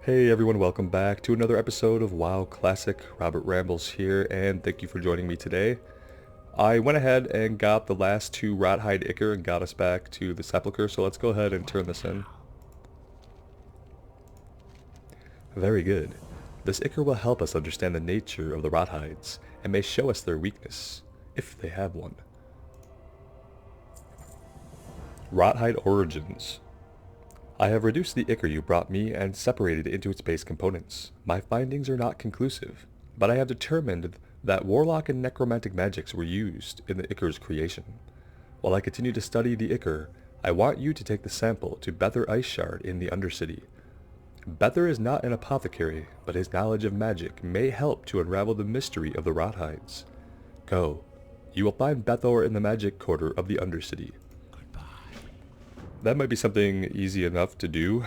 Hey everyone, welcome back to another episode of WoW Classic. Robert Rambles here, and thank you for joining me today. I went ahead and got the last two Rothhide Ichor and got us back to the Sepulcher, so let's go ahead and turn this in. Very good. This Ichor will help us understand the nature of the Rothides, and may show us their weakness, if they have one. Rothhide Origins. I have reduced the Ichor you brought me and separated it into its base components. My findings are not conclusive, but I have determined that Warlock and Necromantic magics were used in the Ichor's creation. While I continue to study the Ichor, I want you to take the sample to Bether Ice Shard in the Undercity. Bether is not an apothecary, but his knowledge of magic may help to unravel the mystery of the Rothides. Go. You will find Bethor in the magic quarter of the Undercity. That might be something easy enough to do.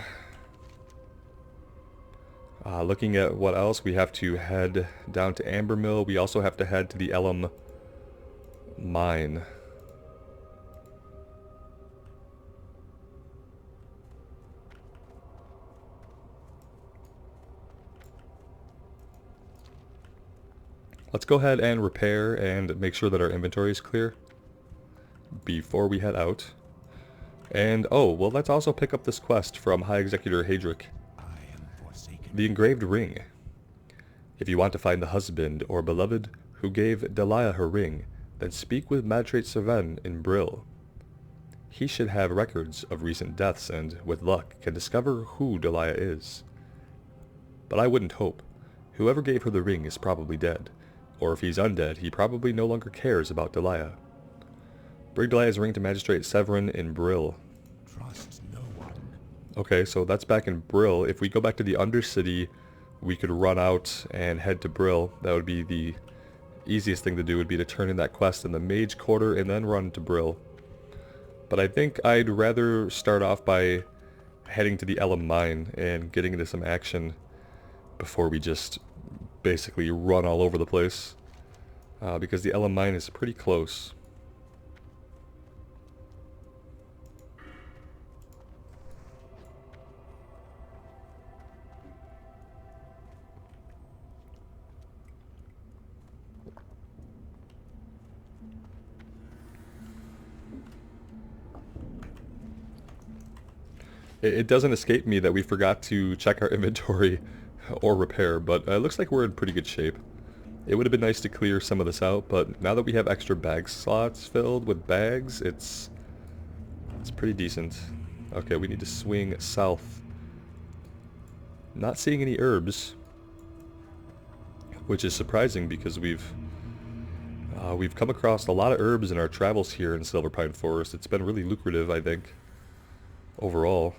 Looking at what else, we have to head down to Ambermill. We also have to head to the Elam Mine. Let's go ahead and repair and make sure that our inventory is clear before we head out. And, oh, well, let's also pick up this quest from High Executor Hadric. The Engraved Ring. If you want to find the husband or beloved who gave Delia her ring, then speak with Magistrate Seven in Brill. He should have records of recent deaths and, with luck, can discover who Delia is. But I wouldn't hope. Whoever gave her the ring is probably dead. Or if he's undead, he probably no longer cares about Delia. Bring Delia's ring to Magistrate Severin in Brill. Trust no one. Okay, so that's back in Brill. If we go back to the Undercity, we could run out and head to Brill. That would be the easiest thing to do, would be to turn in that quest in the Mage quarter and then run to Brill. But I think I'd rather start off by heading to the Elam Mine and getting into some action before we just basically run all over the place. Because the Elam Mine is pretty close. It doesn't escape me that we forgot to check our inventory or repair, but it looks like we're in pretty good shape. It would have been nice to clear some of this out, but now that we have extra bag slots filled with bags, it's pretty decent. Okay, we need to swing south. Not seeing any herbs, which is surprising because we've come across a lot of herbs in our travels here in Silverpine Forest. It's been really lucrative, I think, overall.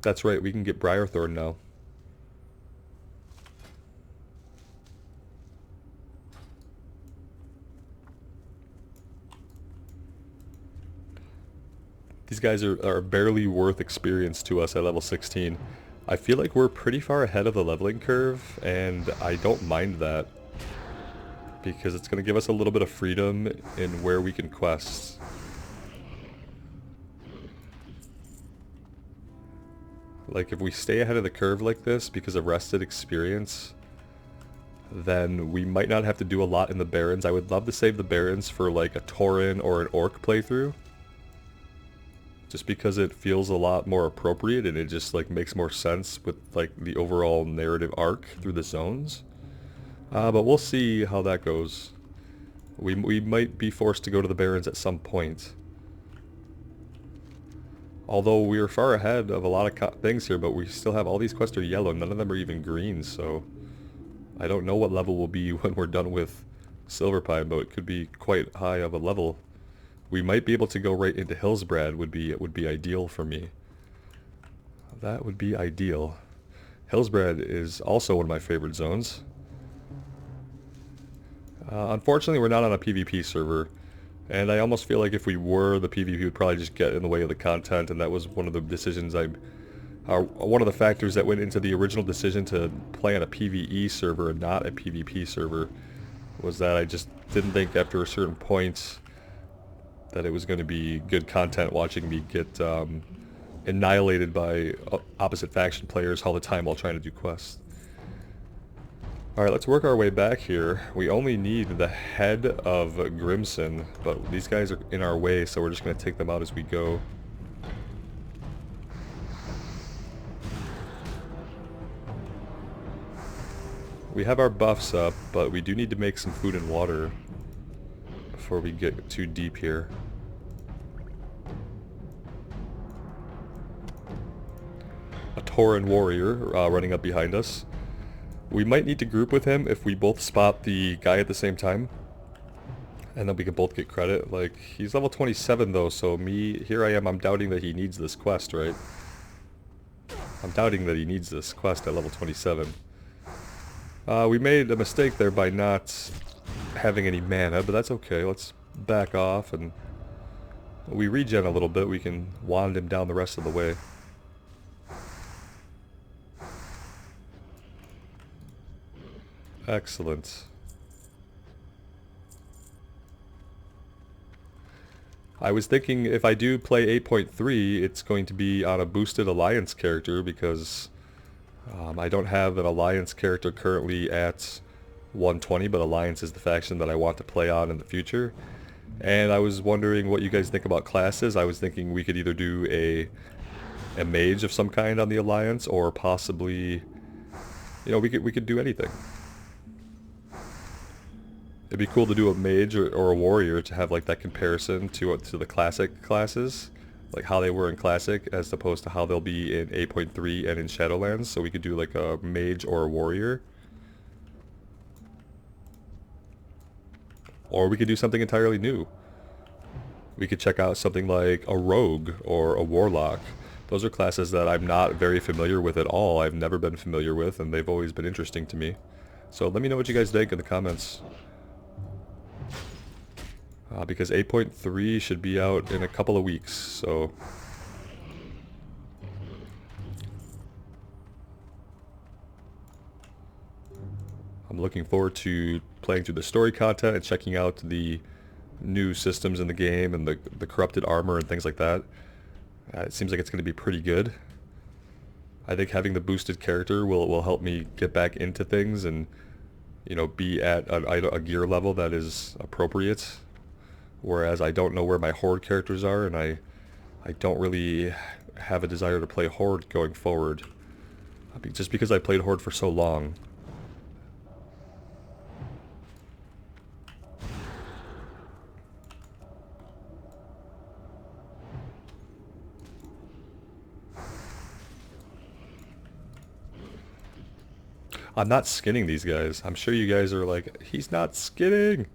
That's right, we can get Briarthorn now. These guys are barely worth experience to us at level 16. I feel like we're pretty far ahead of the leveling curve, and I don't mind that. Because it's going to give us a little bit of freedom in where we can quest. Like, if we stay ahead of the curve like this because of rested experience, then we might not have to do a lot in the Barrens. I would love to save the Barrens for, like, a Tauren or an Orc playthrough. Just because it feels a lot more appropriate and it just, like, makes more sense with, like, the overall narrative arc through the zones. But we'll see how that goes. We might be forced to go to the Barrens at some point. Although we are far ahead of a lot of things here, but we still have all these quests are yellow. None of them are even green, so I don't know what level we'll be when we're done with Silverpine, but it could be quite high of a level. We might be able to go right into Hillsbrad. Would be ideal for me. That would be ideal. Hillsbrad is also one of my favorite zones. Unfortunately, we're not on a PvP server. And I almost feel like if we were, the PvP would probably just get in the way of the content, and that was one of the decisions I One of the factors that went into the original decision to play on a PvE server and not a PvP server was that I just didn't think after a certain point that it was going to be good content watching me get annihilated by opposite faction players all the time while trying to do quests. Alright, let's work our way back here. We only need the head of Grimson, but these guys are in our way, so we're just going to take them out as we go. We have our buffs up, but we do need to make some food and water before we get too deep here. A Tauren warrior running up behind us. We might need to group with him if we both spot the guy at the same time. And then we can both get credit. Like, he's level 27 though, so here I am, I'm doubting that he needs this quest, right? I'm doubting that he needs this quest at level 27. We made a mistake there by not having any mana, but that's okay. Let's back off, and we regen a little bit. We can wand him down the rest of the way. Excellent. I was thinking if I do play 8.3, it's going to be on a boosted Alliance character because I don't have an Alliance character currently at 120, but Alliance is the faction that I want to play on in the future. And I was wondering what you guys think about classes. I was thinking we could either do a mage of some kind on the Alliance, or possibly, you know, we could do anything. It'd be cool to do a mage or a warrior to have like that comparison to the classic classes, like how they were in classic as opposed to how they'll be in 8.3 and in Shadowlands. So we could do like a mage or a warrior. Or we could do something entirely new. We could check out something like a rogue or a warlock. Those are classes that I'm not very familiar with at all. I've never been familiar with, and they've always been interesting to me. So let me know what you guys think in the comments. Because 8.3 should be out in a couple of weeks, so... I'm looking forward to playing through the story content and checking out the new systems in the game and the corrupted armor and things like that. It seems like it's going to be pretty good. I think having the boosted character will help me get back into things and, you know, be at a gear level that is appropriate. Whereas I don't know where my Horde characters are, and I don't really have a desire to play Horde going forward. Just because I played Horde for so long. I'm not skinning these guys. I'm sure you guys are like, he's not skinning!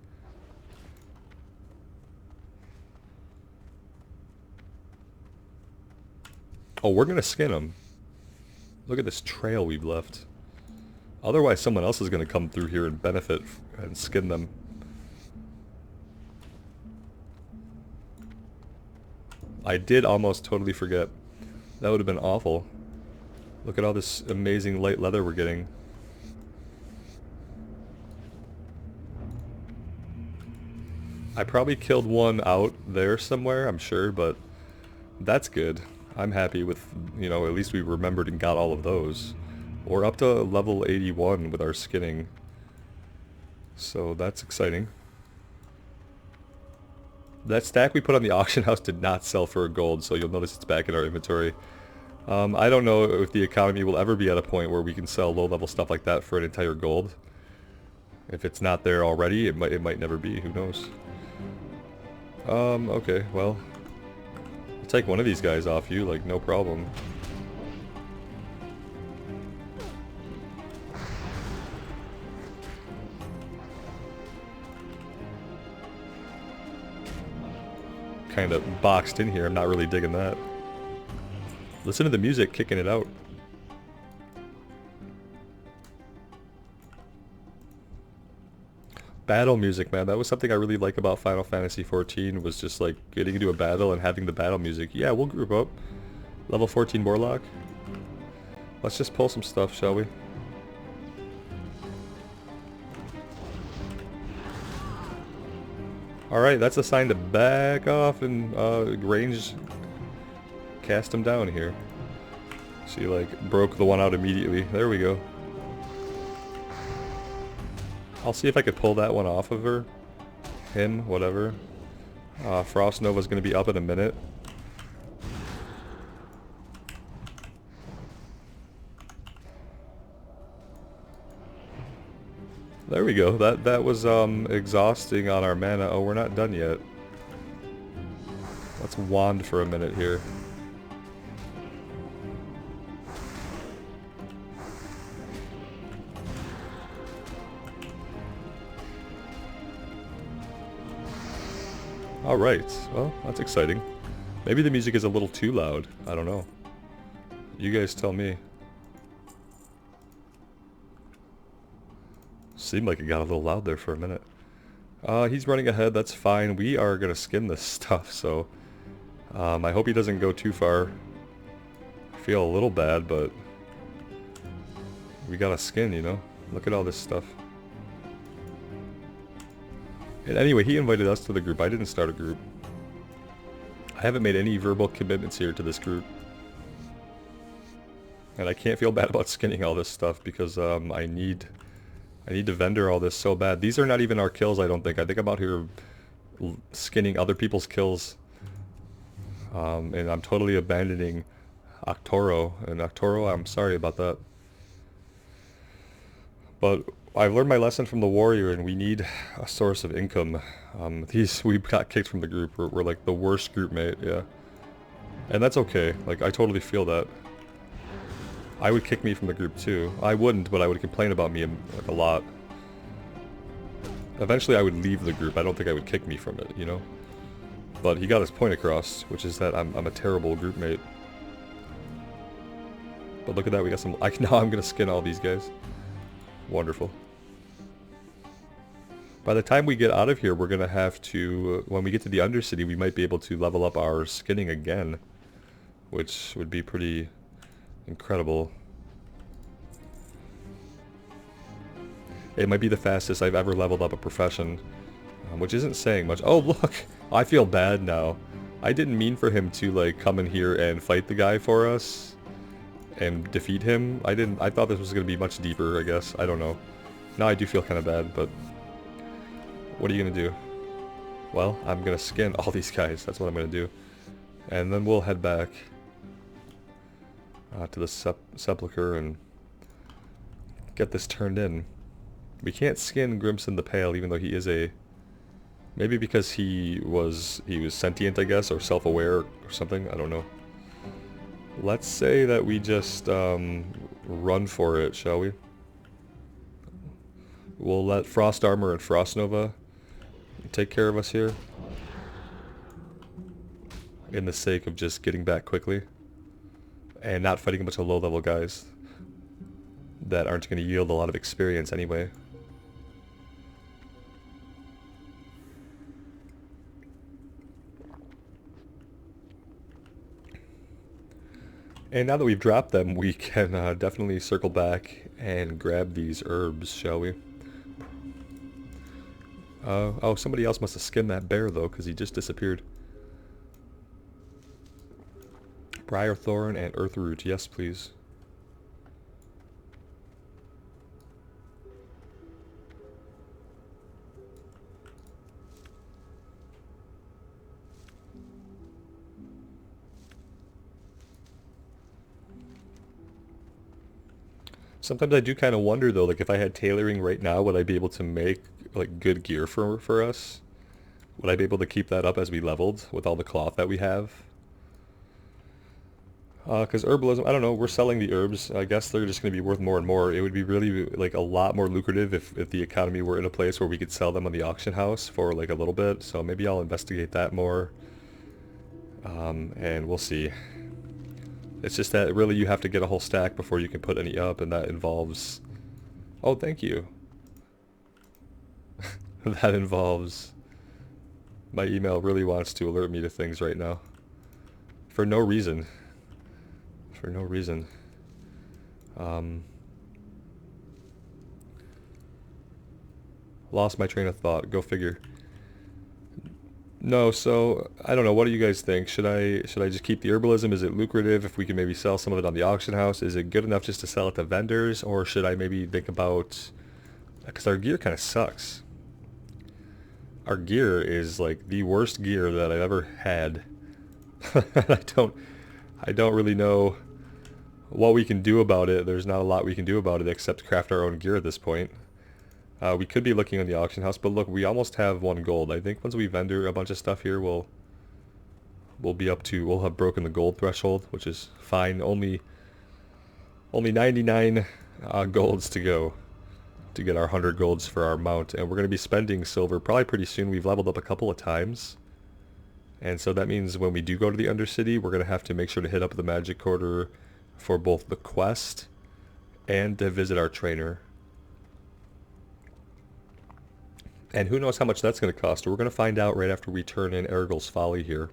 Oh, we're gonna skin them. Look at this trail we've left. Otherwise someone else is gonna come through here and benefit and skin them. I did almost totally forget. That would have been awful. Look at all this amazing light leather we're getting. I probably killed one out there somewhere, I'm sure, but that's good. I'm happy with, you know, at least we remembered and got all of those. We're up to level 81 with our skinning. So that's exciting. That stack we put on the auction house did not sell for a gold, so you'll notice it's back in our inventory. I don't know if the economy will ever be at a point where we can sell low-level stuff like that for an entire gold. If it's not there already, it might never be. Who knows? Okay, well... I'll take one of these guys off you, like, no problem. Kind of boxed in here, I'm not really digging that. Listen to the music, kicking it out. Battle music, man, that was something I really like about Final Fantasy XIV, was just like getting into a battle and having the battle music. Yeah, we'll group up. Level 14 Warlock. Let's just pull some stuff, shall we? Alright, that's a sign to back off and range cast him down here. She like broke the one out immediately. There we go. I'll see if I could pull that one off of her. Him, whatever. Frost Nova's gonna be up in a minute. There we go. That was exhausting on our mana. Oh, we're not done yet. Let's wand for a minute here. Alright, well, that's exciting. Maybe the music is a little too loud. I don't know. You guys tell me. Seemed like it got a little loud there for a minute. He's running ahead, that's fine. We are gonna skim this stuff, so... I hope he doesn't go too far. I feel a little bad, but... we got a skin, you know? Look at all this stuff. And anyway, he invited us to the group. I didn't start a group. I haven't made any verbal commitments here to this group. And I can't feel bad about skinning all this stuff because I need to vendor all this so bad. These are not even our kills, I don't think. I think I'm out here skinning other people's kills. And I'm totally abandoning Octoro. And Octoro, I'm sorry about that. But I've learned my lesson from the warrior, and we need a source of income. We got kicked from the group. We're like the worst group mate, yeah. And that's okay. Like, I totally feel that. I would kick me from the group too. I wouldn't, but I would complain about me like a lot. Eventually I would leave the group. I don't think I would kick me from it, you know? But he got his point across, which is that I'm a terrible group mate. But look at that, we got some... now I'm gonna skin all these guys. Wonderful. By the time we get out of here, we're gonna have to... when we get to the Undercity, we might be able to level up our skinning again. Which would be pretty incredible. It might be the fastest I've ever leveled up a profession. Which isn't saying much. Oh, look! I feel bad now. I didn't mean for him to, like, come in here and fight the guy for us. And defeat him. I thought this was going to be much deeper, I guess. I don't know. Now I do feel kind of bad, but... what are you going to do? Well, I'm going to skin all these guys. That's what I'm going to do. And then we'll head back to the Sepulcher and get this turned in. We can't skin Grimson the Pale, even though he is a... maybe because he was sentient, I guess, or self-aware or something. I don't know. Let's say that we just run for it, shall we? We'll let Frost Armor and Frost Nova take care of us here. In the sake of just getting back quickly. And not fighting a bunch of low-level guys that aren't going to yield a lot of experience anyway. And now that we've dropped them, we can definitely circle back and grab these herbs, shall we? Oh, somebody else must have skinned that bear, though, because he just disappeared. Briar Thorn and Earth Root, yes please. Sometimes I do kind of wonder though, like if I had tailoring right now, would I be able to make like good gear for us? Would I be able to keep that up as we leveled with all the cloth that we have? Because herbalism, I don't know, we're selling the herbs. I guess they're just going to be worth more and more. It would be really like a lot more lucrative if the economy were in a place where we could sell them on the auction house for like a little bit. So maybe I'll investigate that more. And we'll see. It's just that really you have to get a whole stack before you can put any up, and that involves... oh, thank you. That involves... my email really wants to alert me to things right now. For no reason. For no reason. Lost my train of thought. Go figure. No, so I don't know. What do you guys think? Should I just keep the herbalism? Is it lucrative if we can maybe sell some of it on the auction house? Is it good enough just to sell it to vendors, or should I maybe think about, because our gear kind of sucks. Our gear is like the worst gear that I've ever had. I don't I don't really know what we can do about it. There's not a lot we can do about it except craft our own gear at this point. We could be looking on the auction house, but look, we almost have 1 gold. I think once we vendor a bunch of stuff here, we'll have broken the gold threshold, which is fine. Only 99 golds to go to get our 100 golds for our mount, and we're going to be spending silver probably pretty soon. We've leveled up a couple of times, and so that means when we do go to the Undercity, we're going to have to make sure to hit up the magic quarter for both the quest and to visit our trainer. And who knows how much that's going to cost. We're going to find out right after we turn in Ergel's Folly here.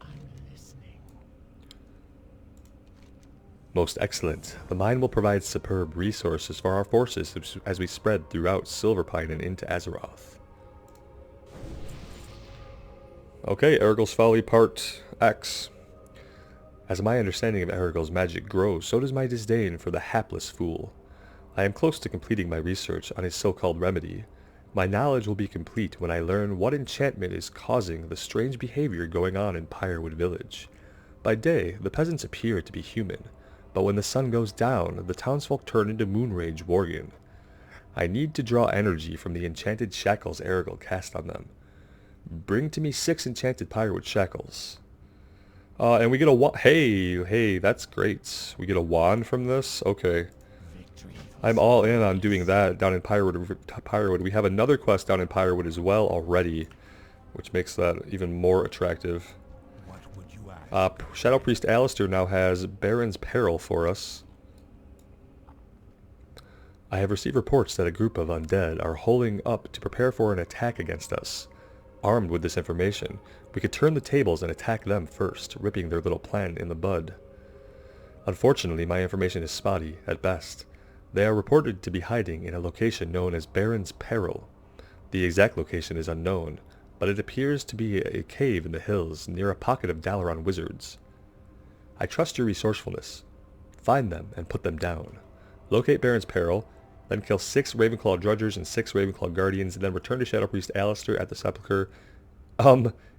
I'm listening. Most excellent. The mine will provide superb resources for our forces as we spread throughout Silverpine and into Azeroth. Okay, Ergel's Folly Part X. As my understanding of Ergel's magic grows, so does my disdain for the hapless fool. I am close to completing my research on his so-called remedy. My knowledge will be complete when I learn what enchantment is causing the strange behavior going on in Pyrewood Village. By day, the peasants appear to be human, but when the sun goes down, the townsfolk turn into Moonrage Worgen. I need to draw energy from the enchanted shackles Ergel cast on them. Bring to me 6 enchanted Pyrewood shackles. And we get a wand. Hey, that's great. We get a wand from this? Okay. I'm all in on doing that down in Pyrewood. We have another quest down in Pyrewood as well already, which makes that even more attractive. What would you ask? Shadow Priest Alistair now has Baron's Peril for us. I have received reports that a group of undead are holding up to prepare for an attack against us. Armed with this information, we could turn the tables and attack them first, ripping their little plan in the bud. Unfortunately, my information is spotty, at best. They are reported to be hiding in a location known as Baron's Peril. The exact location is unknown, but it appears to be a cave in the hills near a pocket of Dalaran wizards. I trust your resourcefulness. Find them and put them down. Locate Baron's Peril, then kill 6 Ravenclaw Drudgers and 6 Ravenclaw Guardians, and then return to Shadow Priest Alistair at the Sepulcher.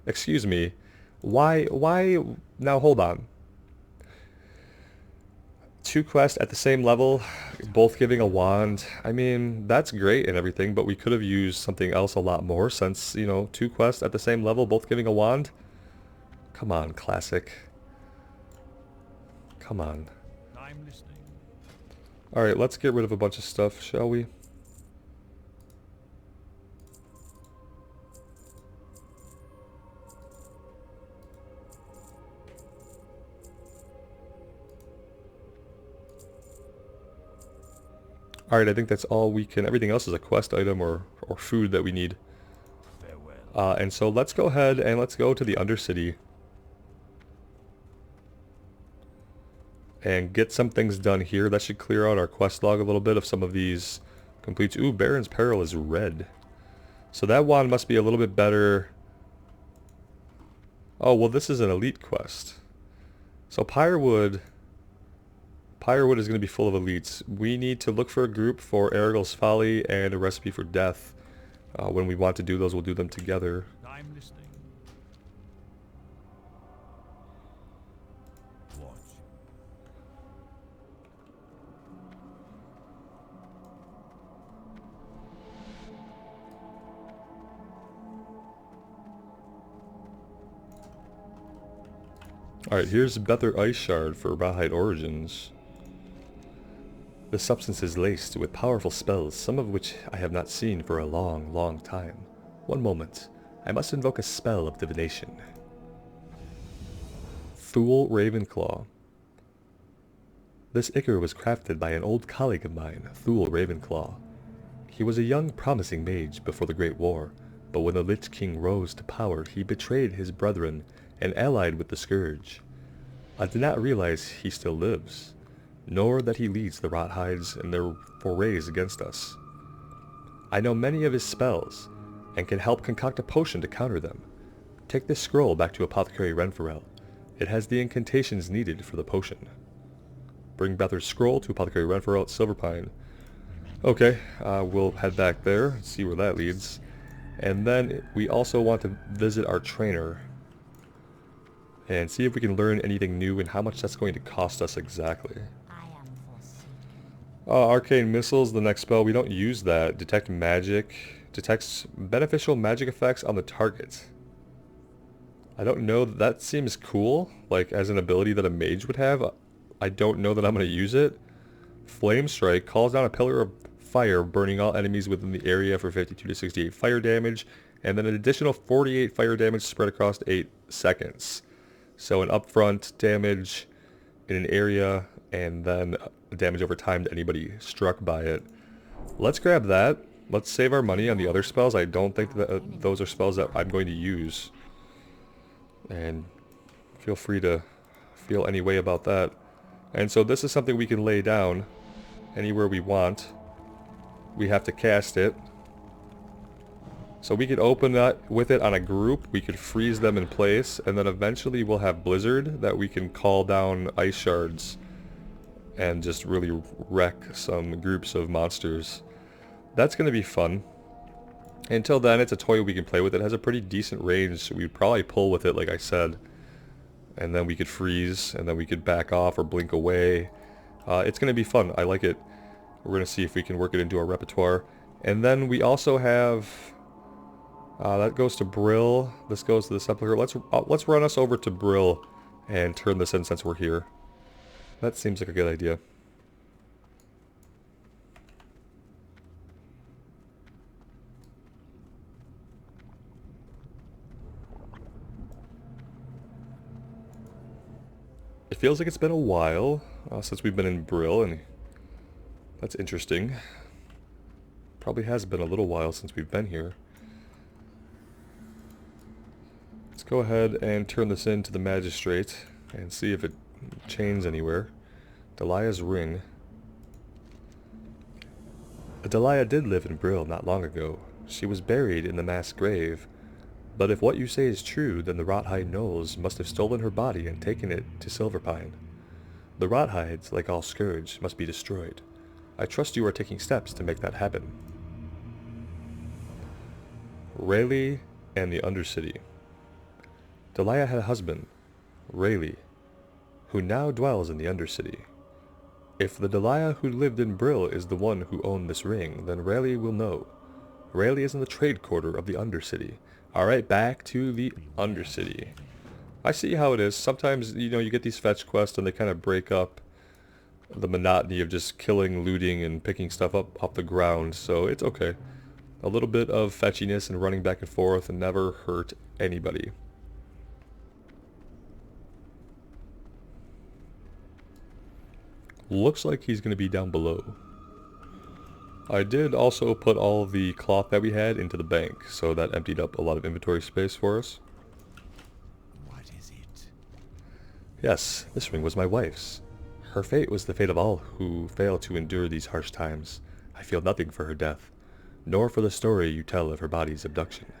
Excuse me. Why, now hold on. 2 quests at the same level, both giving a wand. I mean, that's great and everything, but we could have used something else a lot more since, 2 quests at the same level, both giving a wand. Come on, Classic. Come on. I'm listening. Alright, let's get rid of a bunch of stuff, shall we? Alright, I think that's all we can... Everything else is a quest item or food that we need. Farewell. And so let's go ahead and let's go to the Undercity. And get some things done here. That should clear out our quest log a little bit of some of these completes. Ooh, Baron's Peril is red. So that wand must be a little bit better. Oh, well, this is an elite quest. So Pyrewood is going to be full of elites. We need to look for a group for Ergel's Folly and a Recipe for Death. When we want to do those, we'll do them together. I'm listening. Watch. Alright, here's Bether Ice Shard for Rawhide Origins. The substance is laced with powerful spells, some of which I have not seen for a long, long time. One moment. I must invoke a spell of divination. Thule Ravenclaw. This ichor was crafted by an old colleague of mine, Thule Ravenclaw. He was a young, promising mage before the Great War, But when the Lich King rose to power, he betrayed his brethren and allied with the Scourge. I did not realize he still lives, nor that he leads the Rothides in their forays against us. I know many of his spells, and can help concoct a potion to counter them. Take this scroll back to Apothecary Renfarel. It has the incantations needed for the potion. Bring Bether's scroll to Apothecary Renfarel at Silverpine. Okay, we'll head back there, see where that leads. And then we also want to visit our trainer and see if we can learn anything new and how much that's going to cost us exactly. Arcane Missiles, the next spell, we don't use that. Detect magic. Detects beneficial magic effects on the target. I don't know, that seems cool, like as an ability that a mage would have. I don't know that I'm going to use it. Flame Strike calls down a pillar of fire, burning all enemies within the area for 52 to 68 fire damage, and then an additional 48 fire damage spread across 8 seconds. So an upfront damage in an area, and then damage over time to anybody struck by it. Let's grab that. Let's save our money on the other spells. I don't think that those are spells that I'm going to use. And feel free to feel any way about that. And so this is something we can lay down anywhere we want. We have to cast it. So we could open that with it on a group. We could freeze them in place. And then eventually we'll have Blizzard that we can call down ice shards and just really wreck some groups of monsters. That's going to be fun. Until then, it's a toy we can play with. It has a pretty decent range, so we'd probably pull with it, like I said. And then we could freeze, and then we could back off or blink away. It's going to be fun. I like it. We're going to see if we can work it into our repertoire. And then we also have... that goes to Brill. This goes to the Sepulcher. Let's run us over to Brill and turn this in since we're here. That seems like a good idea. It feels like it's been a while since we've been in Brill, and that's interesting. Probably has been a little while since we've been here. Let's go ahead and turn this in to the Magistrate and see if it chains anywhere. Delia's Ring. Delia did live in Brill not long ago. She was buried in the mass grave. But if what you say is true, then the Rothide Gnolls must have stolen her body and taken it to Silverpine. The Rothides, like all Scourge, must be destroyed. I trust you are taking steps to make that happen. Rayleigh and the Undercity. Delia had a husband, Rayleigh, who now dwells in the Undercity. If the Delia who lived in Brill is the one who owned this ring, then Rayleigh will know. Rayleigh is in the trade quarter of the Undercity. Alright, back to the Undercity. I see how it is. Sometimes, you know, you get these fetch quests and they kind of break up the monotony of just killing, looting, and picking stuff up off the ground, so it's okay. A little bit of fetchiness and running back and forth and never hurt anybody. Looks like he's going to be down below. I did also put all the cloth that we had into the bank, so that emptied up a lot of inventory space for us. What is it? Yes, this ring was my wife's. Her fate was the fate of all who fail to endure these harsh times. I feel nothing for her death, nor for the story you tell of her body's abduction.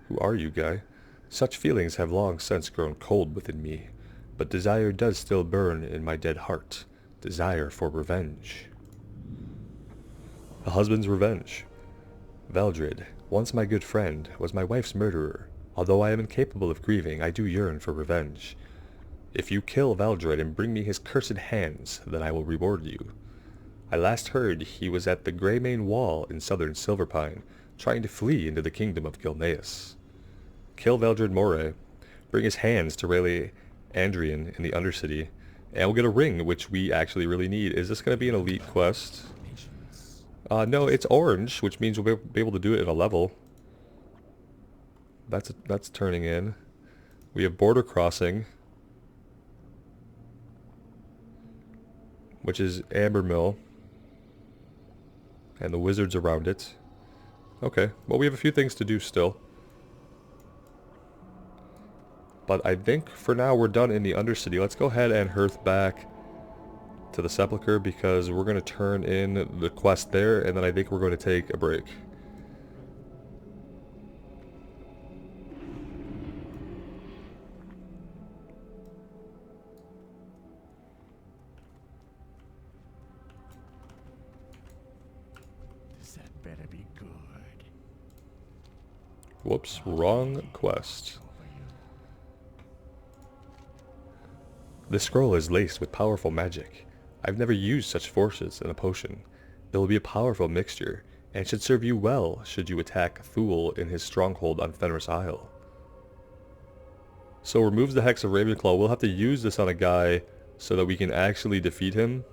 Who are you, Guy? Such feelings have long since grown cold within me, but desire does still burn in my dead heart. Desire for revenge. A husband's revenge. Valdred, once my good friend, was my wife's murderer. Although I am incapable of grieving, I do yearn for revenge. If you kill Valdred and bring me his cursed hands, then I will reward you. I last heard he was at the Greymane Wall in southern Silverpine, trying to flee into the kingdom of Gilneas. Kill Valdred Moray, bring his hands to Rayleigh Andrian in the Undercity, and we'll get a ring, which we actually really need. Is this going to be an elite quest? No, it's orange, which means we'll be able to do it in a level. That's turning in. We have Border Crossing, which is Amber Mill, and the wizards around it. Okay, well we have a few things to do still. But I think for now we're done in the Undercity. Let's go ahead and hearth back to the Sepulcher because we're going to turn in the quest there, and then I think we're going to take a break. That better be good. Whoops, wrong quest. This scroll is laced with powerful magic. I've never used such forces in a potion. It will be a powerful mixture, and should serve you well should you attack Thule in his stronghold on Fenris Isle. So removes the Hex of Ravenclaw. We'll have to use this on a guy so that we can actually defeat him.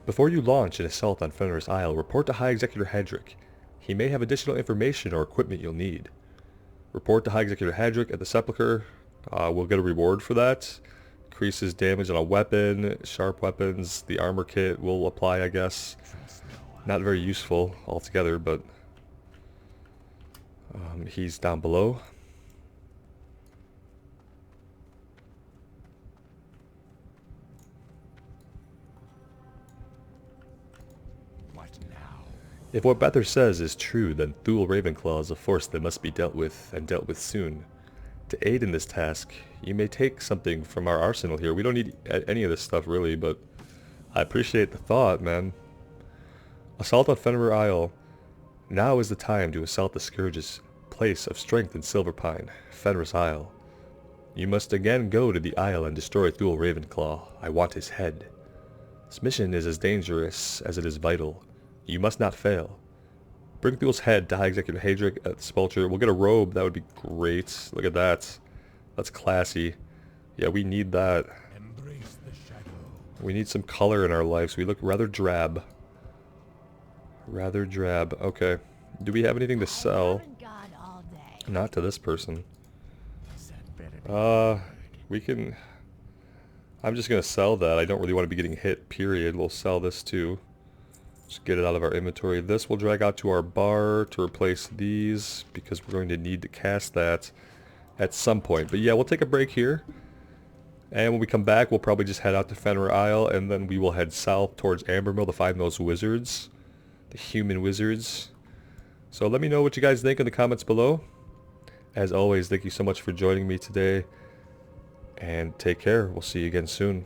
Before you launch an assault on Fenris Isle, report to High Executor Hadrick. He may have additional information or equipment you'll need. Report to High Executor Hadrick at the Sepulcher. We'll get a reward for that. Increases damage on a weapon, sharp weapons. The armor kit will apply, I guess. Not very useful altogether, but he's down below. What now? If what Bether says is true, then Thule Ravenclaw is a force that must be dealt with, and dealt with soon. To aid in this task, you may take something from our arsenal here. We don't need any of this stuff really, but I appreciate the thought, man. Assault on Fenrir Isle. Now is the time to assault the Scourge's place of strength in Silverpine, Fenris Isle. You must again go to the Isle and destroy Thule Ravenclaw. I want his head. This mission is as dangerous as it is vital. You must not fail. Bring Thule's head to High Executive Hadrick at the Sepulcher. We'll get a robe. That would be great. Look at that. That's classy. Yeah, we need that. Embrace the shadow. We need some color in our lives. We look rather drab. Rather drab. Okay. Do we have anything to sell? Not to this person. We can... I'm just going to sell that. I don't really want to be getting hit, period. We'll sell this too. Just get it out of our inventory. This will drag out to our bar to replace these because we're going to need to cast that at some point. But yeah, we'll take a break here. And when we come back, we'll probably just head out to Fenrir Isle, and then we will head south towards Ambermill to find those wizards. The human wizards. So let me know what you guys think in the comments below. As always, thank you so much for joining me today. And take care. We'll see you again soon.